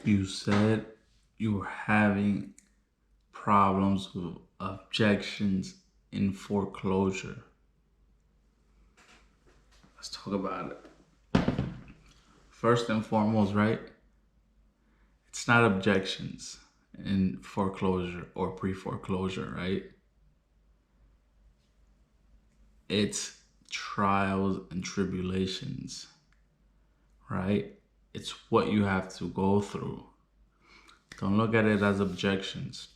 You said you were having problems with objections in foreclosure. Let's talk about it. First and foremost, right? It's not objections in foreclosure or pre-foreclosure, right? It's trials and tribulations, right? It's what you have to go through. Don't look at it as objections.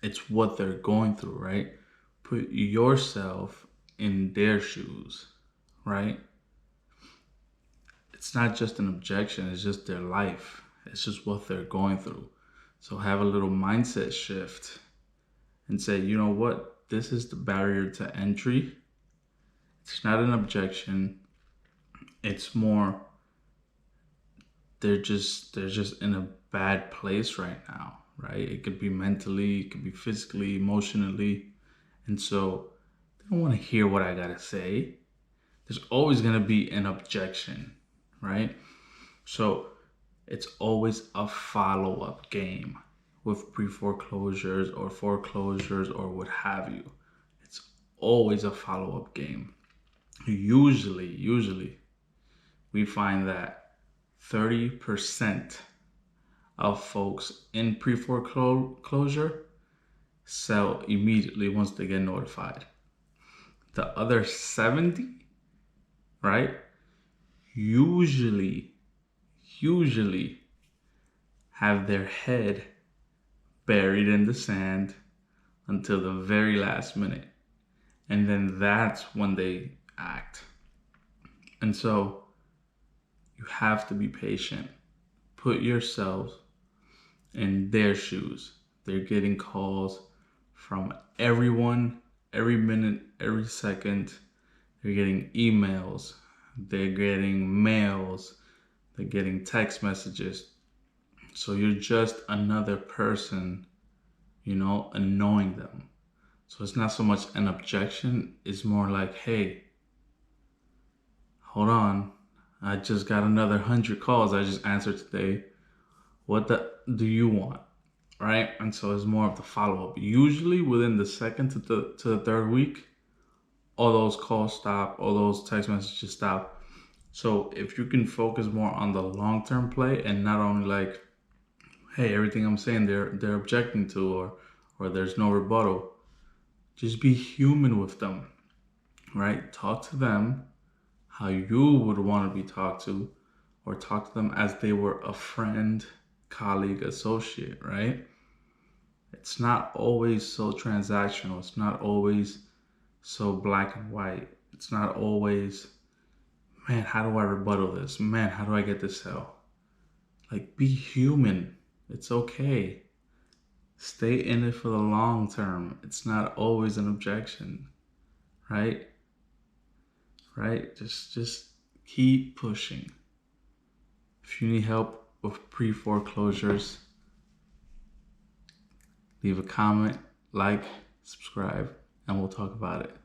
It's what they're going through, right? Put yourself in their shoes, right? It's not just an objection, it's just their life. It's just what they're going through. So have a little mindset shift and say, you know what? This is the barrier to entry. It's not an objection. It's more they're just in a bad place right now, right? It could be mentally, it could be physically, emotionally. And so they don't want to hear what I gotta say. There's always gonna be an objection, right? So it's always a follow-up game with pre-foreclosures or foreclosures or what have you. It's always a follow-up game. Usually, we find that 30% of folks in pre-foreclosure sell immediately once they get notified. The other 70, right, usually have their head buried in the sand until the very last minute. And then that's when they act. And so you have to be patient. Put yourselves in their shoes. They're getting calls from everyone, every minute, every second. They're getting emails. They're getting mails. They're getting text messages. So you're just another person, annoying them. So it's not so much an objection. It's more like, hey, hold on. I just got another 100 calls I just answered today. What do you want? Right? And so it's more of the follow-up. Usually within the second to the third week, all those calls stop, all those text messages stop. So if you can focus more on the long-term play and not only like, hey, everything I'm saying they're objecting to or there's no rebuttal, just be human with them, right? Talk to them how you would want to be talked to, or talk to them as they were a friend, colleague, associate, right? It's not always so transactional. It's not always so black and white. It's not always, man, how do I rebuttal this? Man, how do I get this sale? Like, be human. It's okay. Stay in it for the long term. It's not always an objection, right? Right? Just keep pushing. If you need help with pre-foreclosures, leave a comment, like, subscribe, and we'll talk about it.